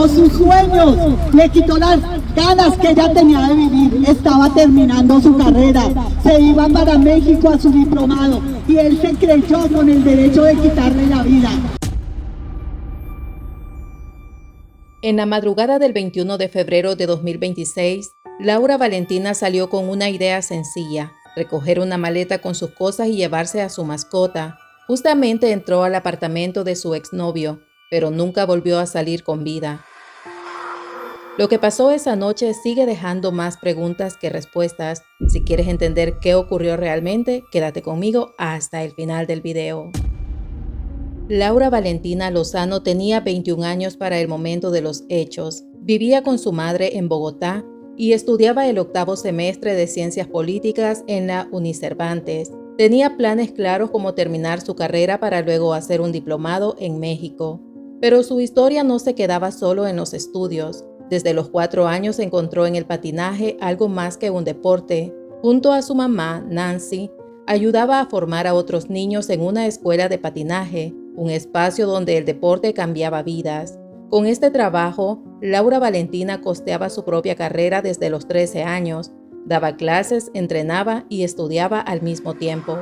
destruyó sus sueños, le quitó las ganas que ella tenía de vivir. Estaba terminando su carrera, se iba para México a su diplomado y él se creyó con el derecho de quitarle la vida. En la madrugada del 21 de febrero de 2026, Laura Valentina salió con una idea sencilla: recoger una maleta con sus cosas y llevarse a su mascota. Justamente entró al apartamento de su exnovio, pero nunca volvió a salir con vida. Lo que pasó esa noche sigue dejando más preguntas que respuestas. Si quieres entender qué ocurrió realmente, quédate conmigo hasta el final del video. Laura Valentina Lozano tenía 21 años para el momento de los hechos. Vivía con su madre en Bogotá y estudiaba el 8º semestre de Ciencias Políticas en la Unicervantes. Tenía planes claros como terminar su carrera para luego hacer un diplomado en México. Pero su historia no se quedaba solo en los estudios. Desde los 4 años encontró en el patinaje algo más que un deporte. Junto a su mamá, Nancy, ayudaba a formar a otros niños en una escuela de patinaje, un espacio donde el deporte cambiaba vidas. Con este trabajo, Laura Valentina costeaba su propia carrera desde los 13 años. Daba clases, entrenaba y estudiaba al mismo tiempo.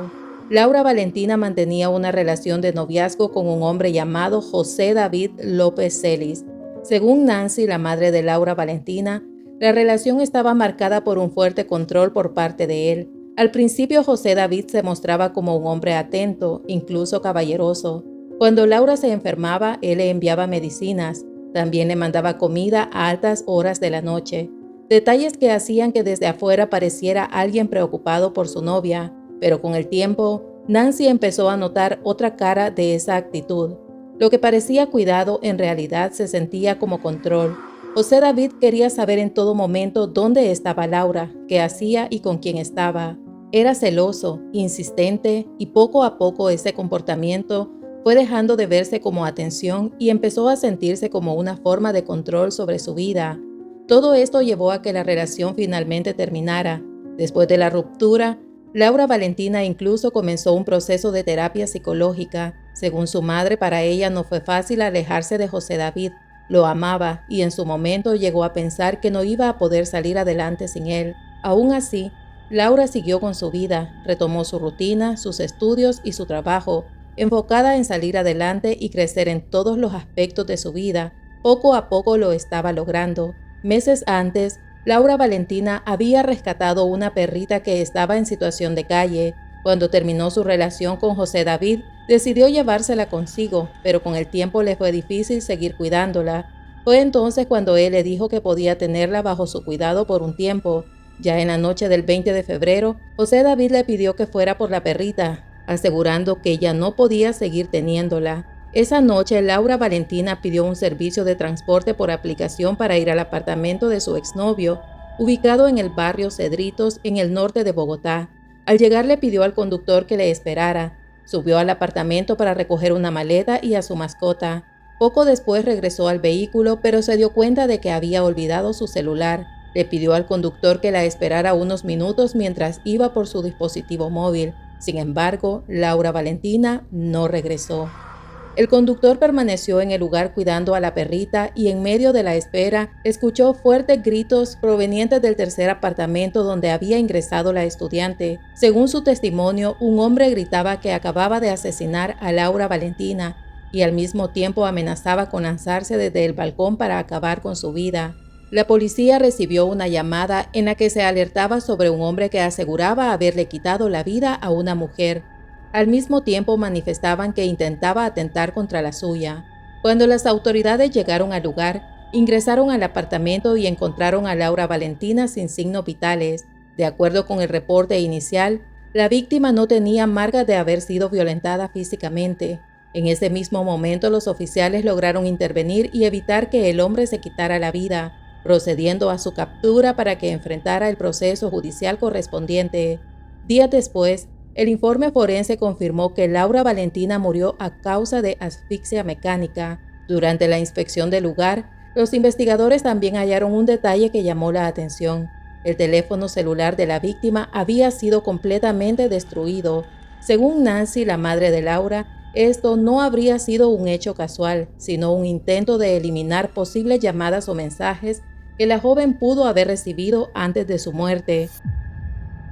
Laura Valentina mantenía una relación de noviazgo con un hombre llamado José David López Celis. Según Nancy, la madre de Laura Valentina, la relación estaba marcada por un fuerte control por parte de él. Al principio, José David se mostraba como un hombre atento, incluso caballeroso. Cuando Laura se enfermaba, él le enviaba medicinas. También le mandaba comida a altas horas de la noche. Detalles que hacían que desde afuera pareciera alguien preocupado por su novia. Pero con el tiempo, Nancy empezó a notar otra cara de esa actitud. Lo que parecía cuidado en realidad se sentía como control. José David quería saber en todo momento dónde estaba Laura, qué hacía y con quién estaba. Era celoso, insistente y poco a poco ese comportamiento fue dejando de verse como atención y empezó a sentirse como una forma de control sobre su vida. Todo esto llevó a que la relación finalmente terminara. Después de la ruptura, Laura Valentina incluso comenzó un proceso de terapia psicológica. Según su madre, para ella no fue fácil alejarse de José David. Lo amaba y en su momento llegó a pensar que no iba a poder salir adelante sin él. Aún así, Laura siguió con su vida, retomó su rutina, sus estudios y su trabajo, enfocada en salir adelante y crecer en todos los aspectos de su vida. Poco a poco lo estaba logrando. Meses antes, Laura Valentina había rescatado una perrita que estaba en situación de calle. Cuando terminó su relación con José David, decidió llevársela consigo, pero con el tiempo le fue difícil seguir cuidándola. Fue entonces cuando él le dijo que podía tenerla bajo su cuidado por un tiempo. Ya en la noche del 20 de febrero, José David le pidió que fuera por la perrita, asegurando que ella no podía seguir teniéndola. Esa noche, Laura Valentina pidió un servicio de transporte por aplicación para ir al apartamento de su exnovio, ubicado en el barrio Cedritos, en el norte de Bogotá. Al llegar le pidió al conductor que le esperara. Subió al apartamento para recoger una maleta y a su mascota. Poco después regresó al vehículo, pero se dio cuenta de que había olvidado su celular. Le pidió al conductor que la esperara unos minutos mientras iba por su dispositivo móvil. Sin embargo, Laura Valentina no regresó. El conductor permaneció en el lugar cuidando a la perrita y en medio de la espera escuchó fuertes gritos provenientes del tercer apartamento donde había ingresado la estudiante. Según su testimonio, un hombre gritaba que acababa de asesinar a Laura Valentina y al mismo tiempo amenazaba con lanzarse desde el balcón para acabar con su vida. La policía recibió una llamada en la que se alertaba sobre un hombre que aseguraba haberle quitado la vida a una mujer. Al mismo tiempo manifestaban que intentaba atentar contra la suya. Cuando las autoridades llegaron al lugar, ingresaron al apartamento y encontraron a Laura Valentina sin signos vitales. De acuerdo con el reporte inicial, la víctima no tenía marcas de haber sido violentada físicamente. En ese mismo momento, los oficiales lograron intervenir y evitar que el hombre se quitara la vida, procediendo a su captura para que enfrentara el proceso judicial correspondiente. Días después, el informe forense confirmó que Laura Valentina murió a causa de asfixia mecánica. Durante la inspección del lugar, los investigadores también hallaron un detalle que llamó la atención. El teléfono celular de la víctima había sido completamente destruido. Según Nancy, la madre de Laura, esto no habría sido un hecho casual, sino un intento de eliminar posibles llamadas o mensajes que la joven pudo haber recibido antes de su muerte.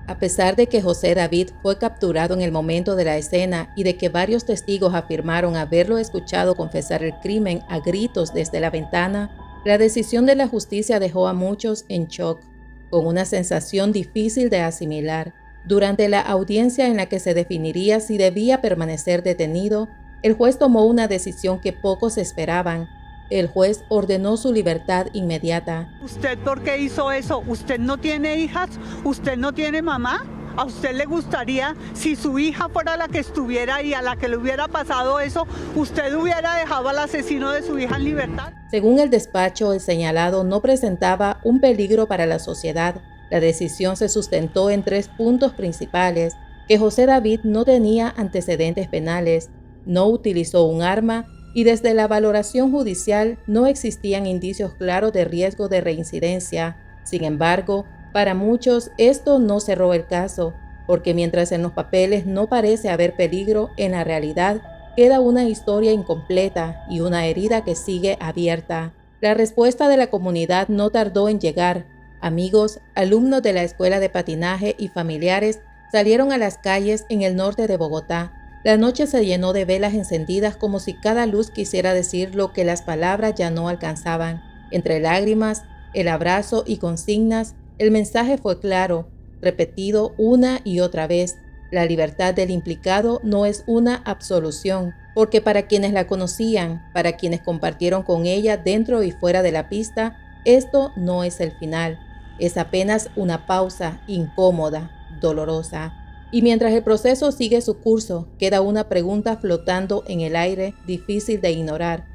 A pesar de que José David fue capturado en el momento de la escena y de que varios testigos afirmaron haberlo escuchado confesar el crimen a gritos desde la ventana, la decisión de la justicia dejó a muchos en shock, con una sensación difícil de asimilar. Durante la audiencia en la que se definiría si debía permanecer detenido, el juez tomó una decisión que pocos esperaban. El juez ordenó su libertad inmediata. ¿Usted por qué hizo eso? ¿Usted no tiene hijas? ¿Usted no tiene mamá? ¿A usted le gustaría, si su hija fuera la que estuviera ahí, a la que le hubiera pasado eso, usted hubiera dejado al asesino de su hija en libertad? Según el despacho, el señalado no presentaba un peligro para la sociedad. La decisión se sustentó en 3 puntos principales: que José David no tenía antecedentes penales, no utilizó un arma y desde la valoración judicial no existían indicios claros de riesgo de reincidencia. Sin embargo, para muchos esto no cerró el caso, porque mientras en los papeles no parece haber peligro, en la realidad queda una historia incompleta y una herida que sigue abierta. La respuesta de la comunidad no tardó en llegar. Amigos, alumnos de la escuela de patinaje y familiares salieron a las calles en el norte de Bogotá. La noche se llenó de velas encendidas como si cada luz quisiera decir lo que las palabras ya no alcanzaban. Entre lágrimas, el abrazo y consignas, el mensaje fue claro, repetido una y otra vez: la libertad del implicado no es una absolución, porque para quienes la conocían, para quienes compartieron con ella dentro y fuera de la pista, esto no es el final, es apenas una pausa incómoda, dolorosa. Y mientras el proceso sigue su curso, queda una pregunta flotando en el aire, difícil de ignorar.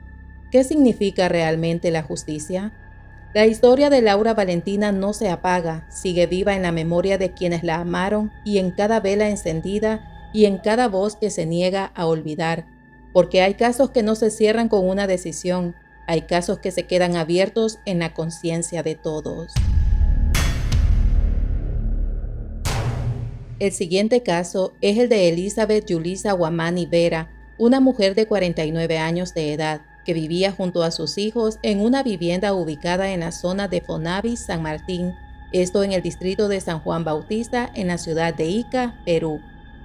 ¿Qué significa realmente la justicia? La historia de Laura Valentina no se apaga, sigue viva en la memoria de quienes la amaron y en cada vela encendida y en cada voz que se niega a olvidar. Porque hay casos que no se cierran con una decisión, hay casos que se quedan abiertos en la conciencia de todos. El siguiente caso es el de Elizabeth Yulisa Guamani Vera, una mujer de 49 años de edad, que vivía junto a sus hijos en una vivienda ubicada en la zona de Fonavi, San Martín, esto en el distrito de San Juan Bautista, en la ciudad de Ica, Perú.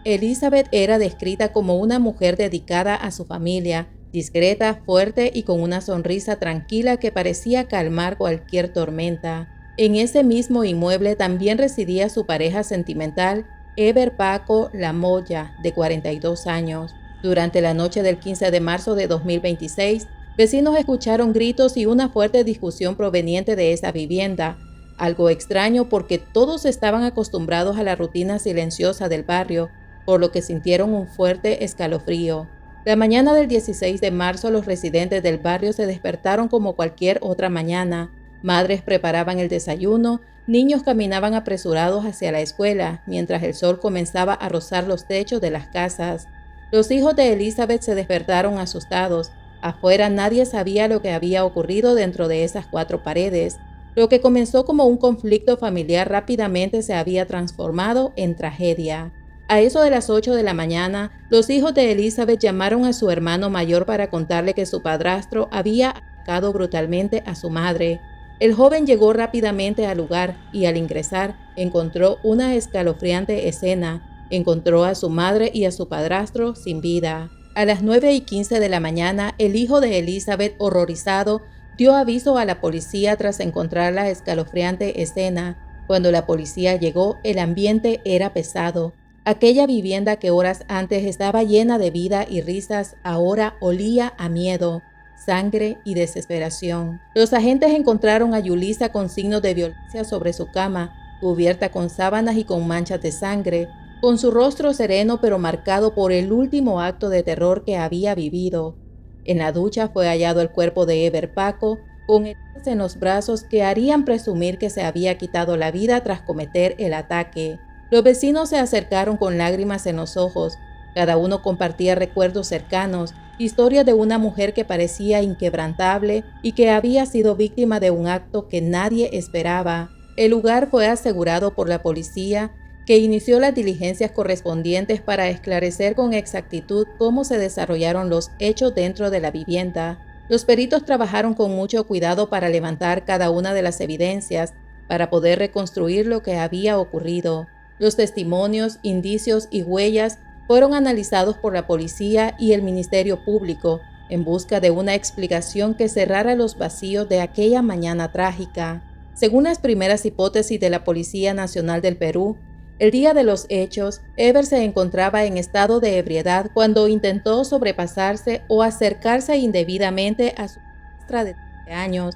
Elizabeth era descrita como una mujer dedicada a su familia, discreta, fuerte y con una sonrisa tranquila que parecía calmar cualquier tormenta. En ese mismo inmueble también residía su pareja sentimental, Eber Paco Lamoya, de 42 años. Durante la noche del 15 de marzo de 2026, vecinos escucharon gritos y una fuerte discusión proveniente de esa vivienda, algo extraño porque todos estaban acostumbrados a la rutina silenciosa del barrio, por lo que sintieron un fuerte escalofrío. La mañana del 16 de marzo, los residentes del barrio se despertaron como cualquier otra mañana. Madres preparaban el desayuno, niños caminaban apresurados hacia la escuela, mientras el sol comenzaba a rozar los techos de las casas. Los hijos de Elizabeth se despertaron asustados. Afuera nadie sabía lo que había ocurrido dentro de esas 4 paredes. Lo que comenzó como un conflicto familiar rápidamente se había transformado en tragedia. A eso de las 8 de la mañana, los hijos de Elizabeth llamaron a su hermano mayor para contarle que su padrastro había atacado brutalmente a su madre. El joven llegó rápidamente al lugar y al ingresar encontró una escalofriante escena. Encontró a su madre y a su padrastro sin vida. A las 9:15 de la mañana, el hijo de Elizabeth, horrorizado, dio aviso a la policía tras encontrar la escalofriante escena. Cuando la policía llegó, el ambiente era pesado. Aquella vivienda que horas antes estaba llena de vida y risas, ahora olía a miedo, sangre y desesperación. Los agentes encontraron a Yulisa con signos de violencia sobre su cama, cubierta con sábanas y con manchas de sangre, con su rostro sereno pero marcado por el último acto de terror que había vivido. En la ducha fue hallado el cuerpo de Eber Paco, con heridas en los brazos que harían presumir que se había quitado la vida tras cometer el ataque. Los vecinos se acercaron con lágrimas en los ojos. Cada uno compartía recuerdos cercanos, historias de una mujer que parecía inquebrantable y que había sido víctima de un acto que nadie esperaba. El lugar fue asegurado por la policía que inició las diligencias correspondientes para esclarecer con exactitud cómo se desarrollaron los hechos dentro de la vivienda. Los peritos trabajaron con mucho cuidado para levantar cada una de las evidencias para poder reconstruir lo que había ocurrido. Los testimonios, indicios y huellas fueron analizados por la policía y el Ministerio Público en busca de una explicación que cerrara los vacíos de aquella mañana trágica. Según las primeras hipótesis de la Policía Nacional del Perú, el día de los hechos, Ever se encontraba en estado de ebriedad cuando intentó sobrepasarse o acercarse indebidamente a su hija de 13 años.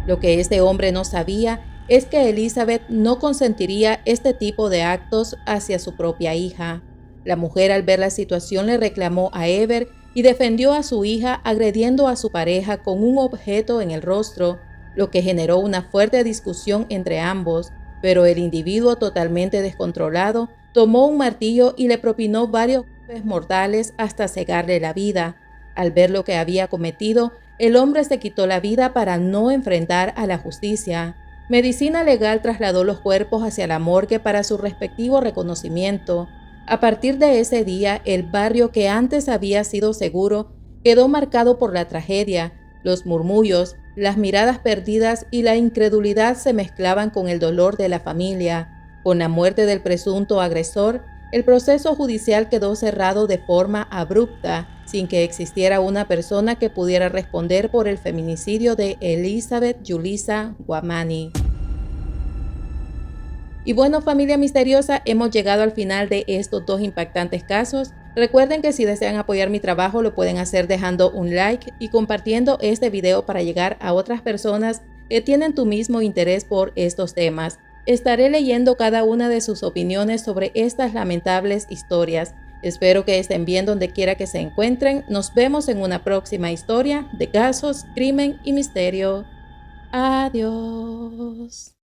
Lo que este hombre no sabía es que Elizabeth no consentiría este tipo de actos hacia su propia hija. La mujer, al ver la situación, le reclamó a Ever y defendió a su hija agrediendo a su pareja con un objeto en el rostro, lo que generó una fuerte discusión entre ambos. Pero el individuo, totalmente descontrolado, tomó un martillo y le propinó varios golpes mortales hasta cegarle la vida. Al ver lo que había cometido, el hombre se quitó la vida para no enfrentar a la justicia. Medicina Legal trasladó los cuerpos hacia la morgue para su respectivo reconocimiento. A partir de ese día, el barrio que antes había sido seguro quedó marcado por la tragedia. Los murmullos, las miradas perdidas y la incredulidad se mezclaban con el dolor de la familia. Con la muerte del presunto agresor, el proceso judicial quedó cerrado de forma abrupta, sin que existiera una persona que pudiera responder por el feminicidio de Elizabeth Yulisa Guamani. Y bueno, familia misteriosa, hemos llegado al final de estos dos impactantes casos. Recuerden que si desean apoyar mi trabajo lo pueden hacer dejando un like y compartiendo este video para llegar a otras personas que tienen tu mismo interés por estos temas. Estaré leyendo cada una de sus opiniones sobre estas lamentables historias. Espero que estén bien donde quiera que se encuentren. Nos vemos en una próxima historia de casos, crimen y misterio. Adiós.